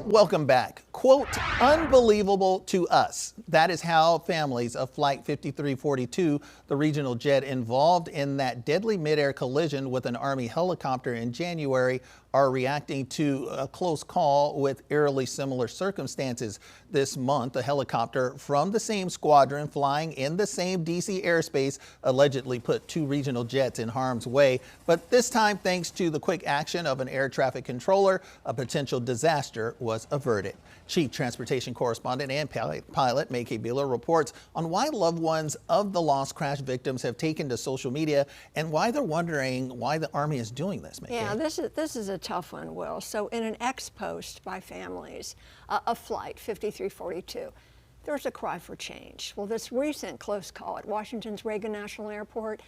Welcome back. Quote, unbelievable to us. That is how families of Flight 5342, the regional jet involved in that deadly midair collision with an Army helicopter in January, are reacting to a close call with eerily similar circumstances. This month, a helicopter from the same squadron flying in the same D.C. airspace allegedly put two regional jets in harm's way. But this time, thanks to the quick action of an air traffic controller, a potential disaster was averted. Chief Transportation Correspondent and pilot May-Kay Beeler reports on why loved ones of the lost crash victims have taken to social media and why they're wondering why the Army is doing this. May-Kay. Yeah, this is a tough one, Will. So in an ex-post by families of Flight 5342, there's a cry for change. Well, this recent close call at Washington's Reagan National Airport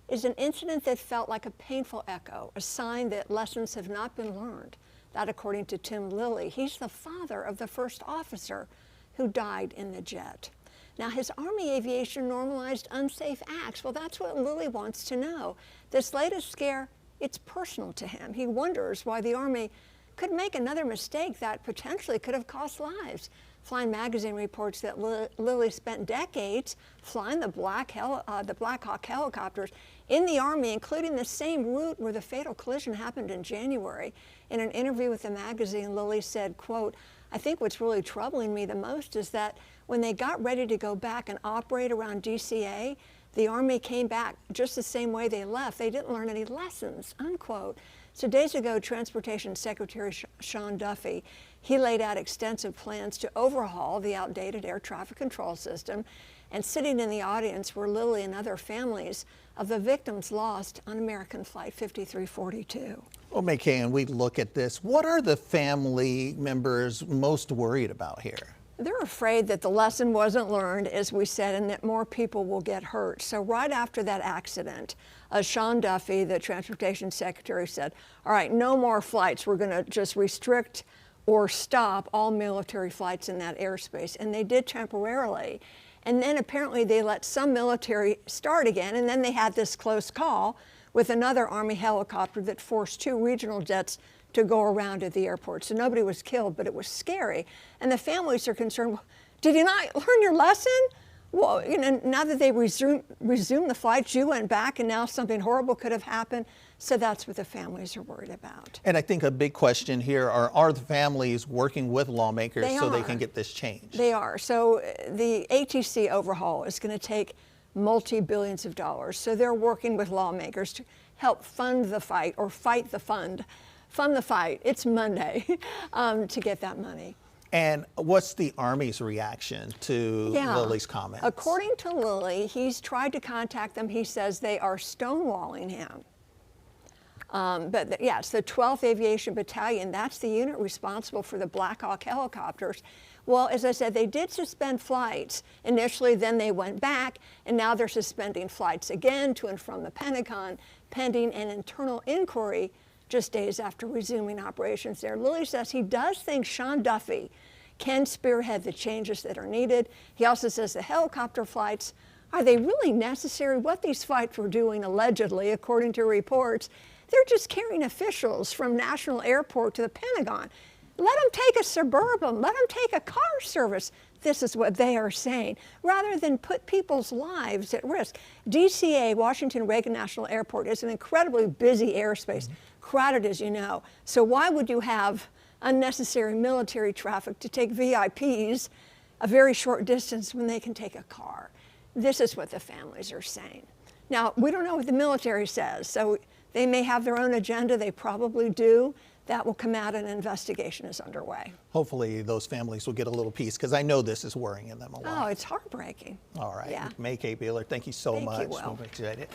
is an incident that felt like a painful echo, a sign that lessons have not been learned. That, according to Tim Lilly, he's the father of the first officer who died in the jet. Now, has Army aviation normalized unsafe acts? Well, that's what Lilly wants to know. This latest scare, it's personal to him. He wonders why the Army could make another mistake that potentially could have cost lives. Flying Magazine reports that Lilly spent decades flying the Black Hawk helicopters in the Army, including the same route where the fatal collision happened in January. In an interview with the magazine, Lilly said, quote, "I think what's really troubling me the most is that when they got ready to go back and operate around DCA, the Army came back just the same way they left. They didn't learn any lessons," unquote. So days ago, Transportation Secretary Sean Duffy, he laid out extensive plans to overhaul the outdated air traffic control system. And sitting in the audience were Lilly and other families of the victims lost on American Flight 5342. Well, May-Kay, and we look at this. What are the family members most worried about here? They're afraid that the lesson wasn't learned, as we said, and that more people will get hurt. So right after that accident, Sean Duffy, the Transportation Secretary, said, all right, no more flights. We're going to just restrict or stop all military flights in that airspace. And they did temporarily. And then apparently they let some military start again. And then they had this close call with another Army helicopter that forced two regional jets to go around at the airport. So nobody was killed, but it was scary. And the families are concerned, well, did you not learn your lesson? Well, you know, now that they resumed the flights, you went back and now something horrible could have happened. So that's what the families are worried about. And I think a big question here are the families working with lawmakers so they can get this changed? They are. So the ATC overhaul is going to take multi-billions of dollars. So they're working with lawmakers to help fund the fight or fight the fund the fight. It's Monday to get that money. And what's the Army's reaction to Lilly's comments? According to Lilly, he's tried to contact them. He says they are stonewalling him. It's the 12th Aviation Battalion. That's the unit responsible for the Black Hawk helicopters. Well, as I said, they did suspend flights initially, then they went back, and now they're suspending flights again to and from the Pentagon, pending an internal inquiry just days after resuming operations there. Lilly says he does think Sean Duffy can spearhead the changes that are needed. He also says the helicopter flights, are they really necessary? What these flights were doing, allegedly, according to reports, they're just carrying officials from National Airport to the Pentagon. Let them take a Suburban, let them take a car service. This is what they are saying, rather than put people's lives at risk. DCA, Washington Reagan National Airport, is an incredibly busy airspace, crowded as you know. So why would you have unnecessary military traffic to take VIPs a very short distance when they can take a car? This is what the families are saying. Now, we don't know what the military says, so they may have their own agenda. They probably do. That will come out and an investigation is underway. Hopefully those families will get a little peace, because I know this is worrying them a lot. Oh, it's heartbreaking. All right. Yeah. May-Kay Beeler, thank you so much. Thank you, Will. Appreciate it.